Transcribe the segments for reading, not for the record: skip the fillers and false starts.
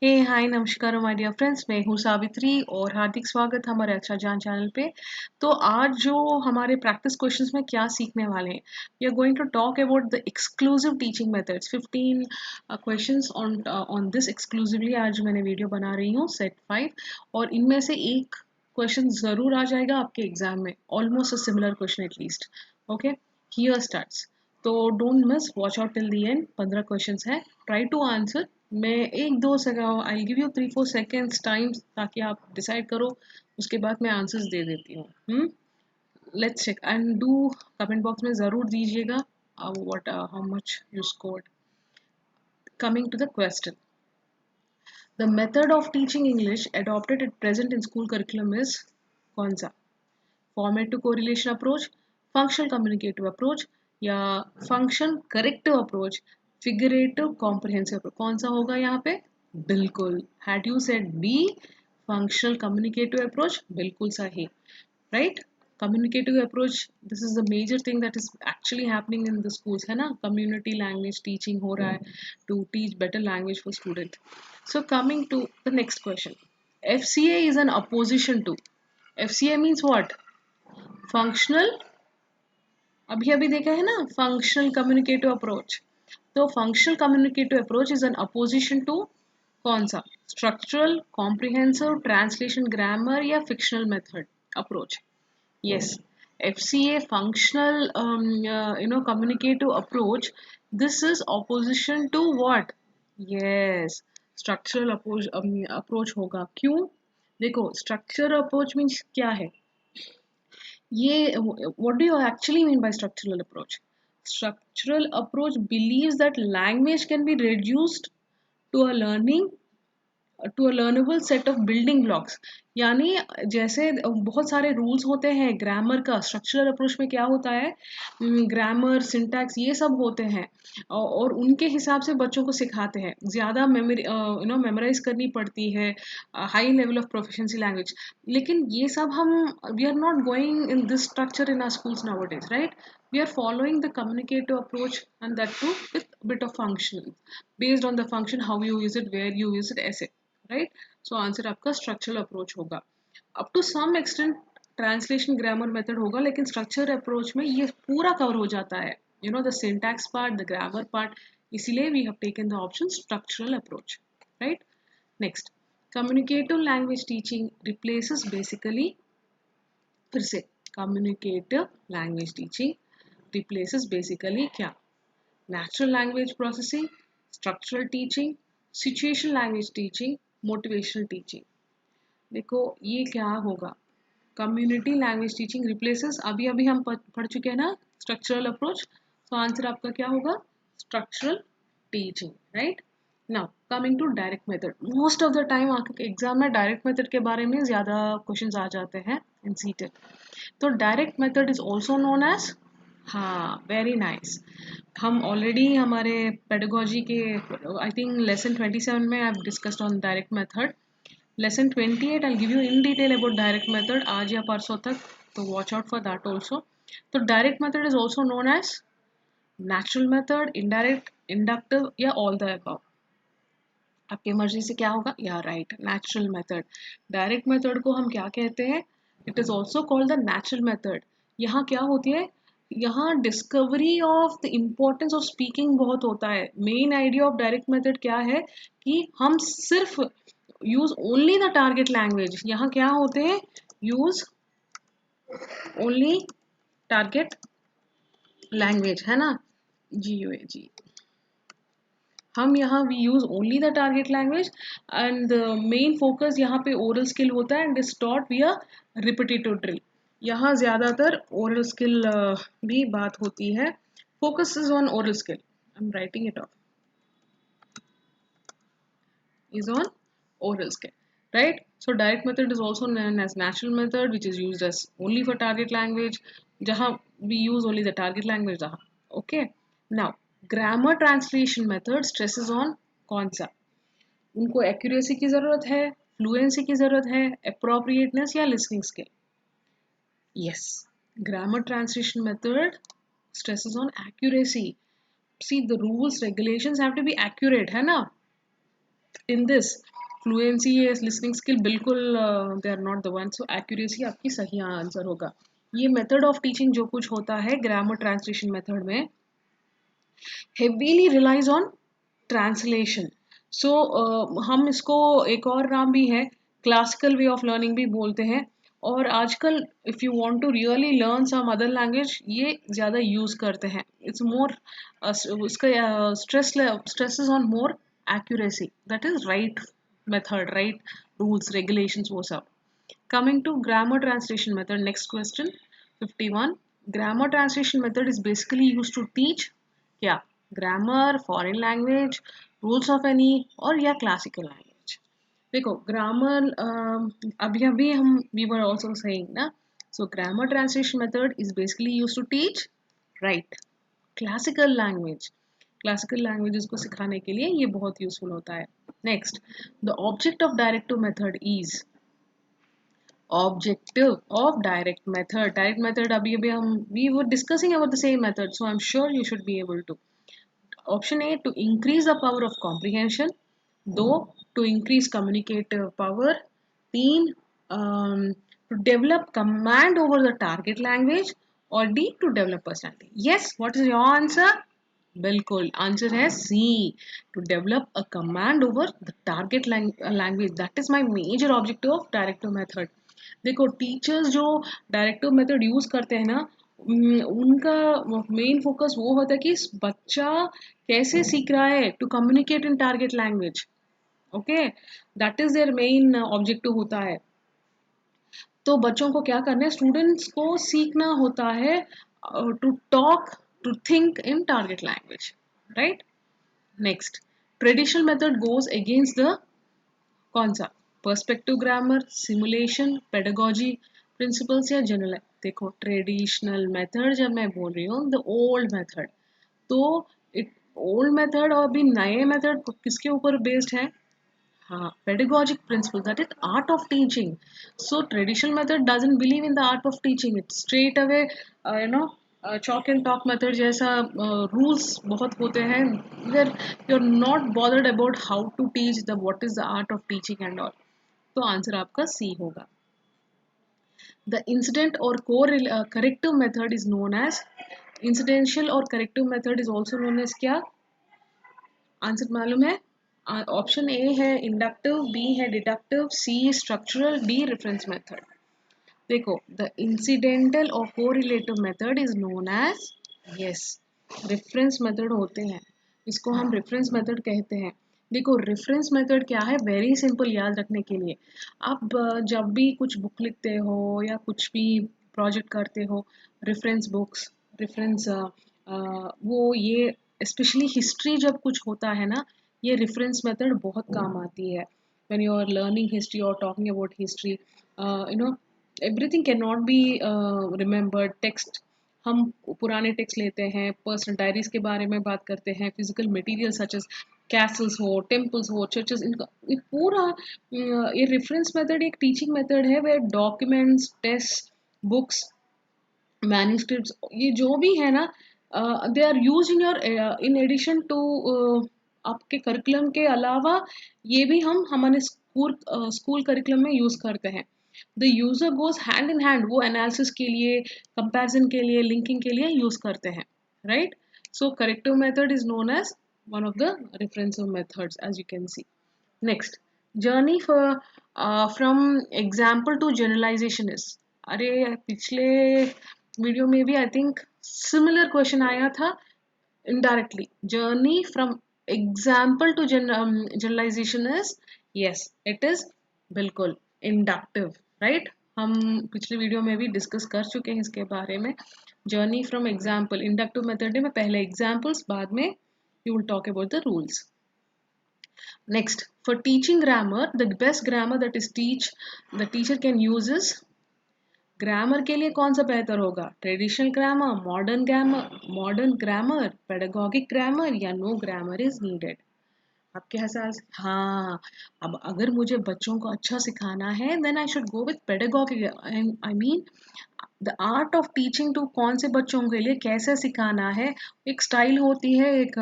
हे हाय नमस्कार my dear friends, मैं हूँ सावित्री और हार्दिक स्वागत हमारे अच्छा जान चैनल पे। तो आज जो हमारे प्रैक्टिस क्वेश्चंस में क्या सीखने वाले हैं, we are going to talk about the exclusive teaching methods. 15 questions on this exclusively आज मैंने वीडियो बना रही हूँ, सेट 5। और इनमें से एक क्वेश्चन ज़रूर आ जाएगा आपके एग्जाम में, almost a similar question at least. Okay, here starts. तो don't miss, watch out till the end. 15 questions हैं, ट्राई टू आंसर। मैं एक दो second, I give you 3-4 seconds time ताकि आप डिसाइड करो, उसके बाद मैं आंसर्स दे देती हूँ। Let's check and do comment box में ज़रूर दीजिएगा what how much you scored. Coming to the question, the method of teaching English adopted at present in school curriculum is कौन सा? Format to correlation approach, functional communicative approach या function corrective approach, figurative comprehensive approach? कौन सा होगा यहाँ पे? बिल्कुल, had you said B, functional communicative approach, बिल्कुल सही, right. Communicative approach, this is the major thing that is actually happening in the schools, है ना। कम्युनिटी लैंग्वेज टीचिंग हो रहा है to teach better language for student. So coming to the next question, FCA is an opposition to, FCA means what? Functional, अभी अभी देखा है ना, फंक्शनल कम्युनिकेटिव अप्रोच। तो functional communicative approach is an opposition to कौन सा? Structural, comprehensive, translation, grammar या fictional method approach? Yes, FCA functional communicative approach, this is opposition to what? yes, structural approach होगा। क्यों? देखो, structural approach means क्या है ये, what do you actually mean by structural approach? Structural approach believes that language can be reduced to a learnable set of building blocks. यानी जैसे बहुत सारे रूल्स होते हैं ग्रामर का, स्ट्रक्चरल अप्रोच में क्या होता है, ग्रामर, सिंटैक्स, ये सब होते हैं और उनके हिसाब से बच्चों को सिखाते हैं। ज़्यादा मेमोरी मेमोराइज करनी पड़ती है, high level of proficiency language. लेकिन ये सब हम, we are not going in this structure in our schools nowadays, right. We are following the communicative approach, and that too with a bit of function, based on the function, how you use it, where you use it, ऐसे, right. So answer आपका structural approach होगा। Up to some extent translation grammar method होगा, लेकिन structure approach में ये पूरा cover हो जाता है, you know, the syntax part, the grammar part. इसीलिए we have taken the option structural approach, right. Next, communicative language teaching replaces basically, फिर से, communicative language teaching replaces basically क्या? Natural language processing, structural teaching, situation language teaching, motivational teaching. देखो ये क्या होगा, community language teaching replaces, अभी अभी हम पढ़ चुके हैं ना स्ट्रक्चरल अप्रोच। तो आंसर आपका क्या होगा? Structural teaching, right. Now coming to direct method, most of the time आपके एग्जाम में डायरेक्ट मेथड के बारे में ज़्यादा क्वेश्चंस आ जाते हैं इन सीटेड। तो direct method is also known as, हाँ, वेरी नाइस। हम ऑलरेडी हमारे पेडागोजी के, आई थिंक लेसन 27 में I discussed on direct method. Lesson 28 I give you in detail about direct method आज या परसों तक, तो watch out for that also. तो direct method is also known as natural method, indirect, inductive या all the above. आपकी मर्जी से क्या होगा, या right, natural method. Direct method को हम क्या कहते हैं? It is also called the natural method. यहाँ क्या होती है, यहाँ discovery of the importance of speaking बहुत होता है। Main idea of direct method क्या है कि हम सिर्फ use only the target language. यहाँ क्या होते हैं, यूज ओनली टारगेट लैंग्वेज, है ना। जी, हम यहाँ we use only the target language and the main focus यहाँ पे ओरल स्किल होता है and is taught via repetitive drill. यहाँ ज़्यादातर ओरल स्किल भी बात होती है। Focus is on oral skill, I am writing it off, is on oral scale, right? So direct method is also known as natural method, which is used as only for target language, जहाँ we use only the target language जहाँ, okay? Now grammar translation method stresses on कौन सा? उनको accuracy की ज़रूरत है, fluency की ज़रूरत है, appropriateness या listening skill? Yes, grammar translation method stresses on accuracy. See, the rules, regulations have to be accurate, है ना? इन दिस फ्लुएंसी ये लिसनिंग स्किल बिल्कुल they are not the one, so accuracy आपकी सही आंसर होगा। ये method of teaching जो कुछ होता है ग्रामर ट्रांसलेशन मेथड में heavily relies on translation. So हम इसको एक और नाम भी है क्लासिकल वे ऑफ लर्निंग भी बोलते हैं। और आजकल if you want to really learn some other language ये ज़्यादा यूज़ करते हैं। इट्स मोर उसका stresses on more accuracy, that is right method, right rules regulations वो सब। Coming to grammar translation method, next question 51. Grammar translation method is basically used to teach क्या grammar, foreign language, rules of any और या classical language. देखो grammar अभी अभी हम we were also saying ना, so grammar translation method is basically used to teach right classical language. Classical languages को सिखाने के लिए ये बहुत यूजफुल होता है। Next, the object of directive method is objective of direct method अभी अभी हम we were discussing about the same method, so I'm sure you should be able to. Option A, to increase the power of comprehension. दो, to increase communicative power. तीन, to develop command over the target language. और D, to develop personality. Yes, what is your answer? बिल्कुल answer है C, to develop a command over the target language, that is my major objective of directive method. देखो teachers जो directive method use करते हैं ना, उनका main focus वो होता है कि बच्चा कैसे सीख रहा है to communicate in target language. Okay, that is their main objective होता है। तो बच्चों को क्या करना है, स्टूडेंट्स को सीखना होता है to talk, to think in target language, right. Next, traditional method goes against the कौन सा, perspective grammar, simulation, pedagogy principles या जनरल। देखो ट्रेडिशनल मेथड जब मैं बोल रही हूँ द ओल्ड मेथड, तो ओल्ड मेथड और अभी नए मेथड किसके ऊपर बेस्ड है, हाँ pedagogic principle, that is art of teaching. So traditional method doesn't believe in the art of teaching, it straight away chalk and talk method जैसा rules बहुत होते हैं, where you're not bothered about how to teach, the what is the art of teaching and all। तो answer आपका सी होगा। The incident or corrective method is known as incidential और corrective method is also known as क्या, answer मालूम है? Option A है inductive, B है deductive, C structural, D reference method. देखो द इंसिडेंटल और correlative method is known as, yes reference method होते हैं, इसको हम रेफरेंस मेथड कहते हैं। देखो रेफरेंस मेथड क्या है, वेरी सिंपल याद रखने के लिए। आप जब भी कुछ बुक लिखते हो या कुछ भी प्रोजेक्ट करते हो, रेफरेंस बुक्स, रेफरेंस वो ये स्पेशली हिस्ट्री जब कुछ होता है ना, ये रेफरेंस मेथड बहुत काम आती है। When you are learning history और talking about history, you know everything can not be remembered. Text, हम पुराने टेक्स्ट लेते हैं, पर्सनल डायरीज के बारे में बात करते हैं, physical material such as castles हो, टेम्पल्स हो, चर्चेस, इनका ये पूरा ये रेफरेंस मेथड एक टीचिंग मेथड है where documents, test, books, manuscripts ये जो भी है ना, they are use in your, in addition to आपके करिकुलम के अलावा ये भी हम हमारे स्कूल करिकुलम में यूज करते हैं। The user goes hand in hand, वो एनालिसिस के लिए, कंपैरिजन के लिए, लिंकिंग के लिए यूज करते हैं, right. So corrective method is known as one of the referential methods, as you can see. Next, journey for from example to generalization is, अरे पिछले वीडियो में भी आई थिंक सिमिलर क्वेश्चन आया था indirectly, journey from example to generalization is, yes it is बिल्कुल inductive, right। हम पिछले video में भी डिस्कस कर चुके हैं इसके बारे में। Journey from example inductive method में पहले एग्जाम्पल्स, बाद में you will talk about the rules. Next, for teaching grammar, the best grammar that is the teacher can use is, grammar के लिए कौन सा बेहतर होगा, traditional grammar, modern grammar, pedagogic grammar या नो ग्रामर इज नीडेड। आपके हिसाब से, हाँ अब अगर मुझे बच्चों को अच्छा सिखाना है then I should go with pedagogic, I mean the art of teaching to कौन से बच्चों के लिए कैसे सिखाना है। एक स्टाइल होती है, एक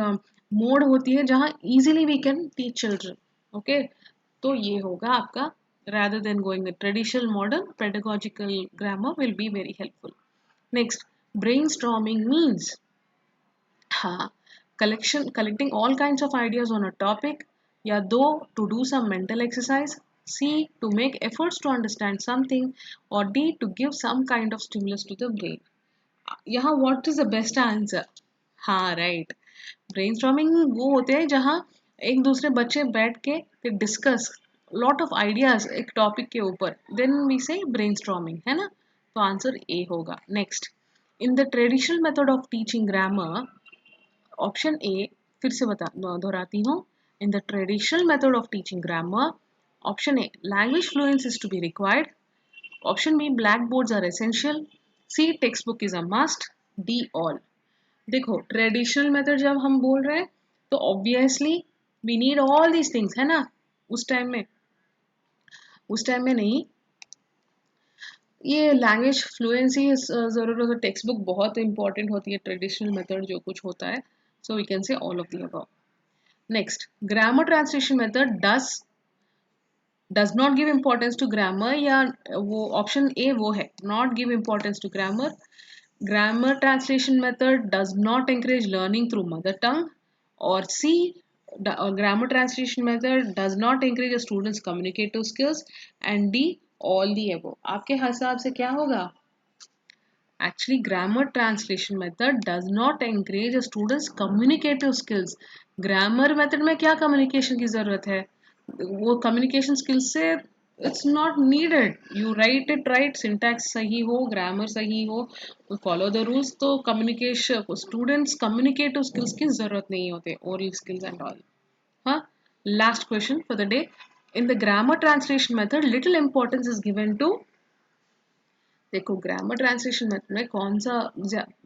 मोड होती है जहाँ easily we can teach children, okay, तो ये होगा आपका, rather than going a traditional model, pedagogical grammar will be very helpful. Next, brainstorming means, हाँ, collecting all kinds of ideas on a topic, या दो, to do some mental exercise, C, to make efforts to understand something, or D, to give some kind of stimulus to the brain. यहाँ what is the best answer? हाँ, right. Brainstorming वो होते हैं जहाँ एक दूसरे बच्चे बैठ के फिर डिस्कस लॉट ऑफ आइडियाज एक टॉपिक के ऊपर, देन वी से ब्रेनस्टॉर्मिंग, है ना? तो आंसर ए होगा. Next, in the traditional method of teaching grammar, option A, फिर से बता दोहराती हूँ. In the traditional method of teaching grammar, option A, language fluence is to be required, option B, black boards are essential, C, text book is a must, D, all. देखो, traditional method जब हम बोल रहे हैं तो obviously we need all these things, है ना? उस टाइम में, उस टाइम में नहीं, ये लैंग्वेज फ्लुएंसी ज़रूर होता है, टेक्स्ट बुक बहुत इंपॉर्टेंट होती है ट्रेडिशनल मेथड जो कुछ होता है. So we can say all of the above. Next, grammar translation method does not give importance to grammar, या वो ऑप्शन ए वो है, not give importance to grammar. Grammar translation method does not encourage learning through mother tongue, or C, grammar translation method does not encourage a student's communicative skills, and D, all the above. आपके हिसाब से क्या होगा? Actually, grammar translation method does not encourage a student's communicative skills. Grammar method में क्या communication की ज़रूरत है? वो communication skills से it's not needed. You write it right, syntax सही हो, grammar सही हो, follow the rules, तो communication students communicative skills की ज़रूरत नहीं होते, oral skills and all. हाँ, last question for the day. In the grammar translation method, little importance is given to, देखो ग्रामर ट्रांसलेशन मेथड में कौन सा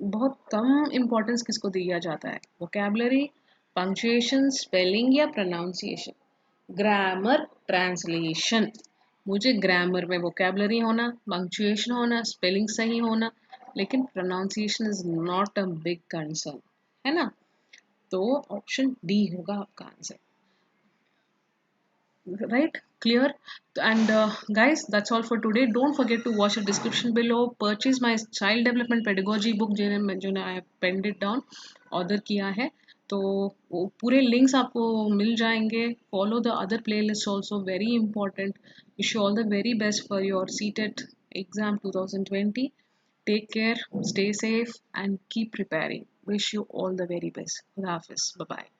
बहुत कम इम्पोर्टेंस किसको दिया जाता है? वोकैबुलरी, पंक्चुएशन, स्पेलिंग या प्रोनाउंसिएशन? ग्रामर ट्रांसलेशन, मुझे ग्रामर में वोकैबुलरी होना, पंक्चुएशन होना, स्पेलिंग सही होना, लेकिन pronunciation is not a big concern, है ना? तो ऑप्शन डी होगा आपका answer. Right, clear. And guys, that's all for today. Don't forget to watch the description below, purchase my child development pedagogy book जो I have penned it down, order किया है, तो वो पूरे लिंक्स आपको मिल जाएंगे. Follow the other play list also, very important. Wish you all the very best for your CTET exam 2020. Take care, stay safe and keep preparing. Wish you all the very best. Khudafis. Bye bye.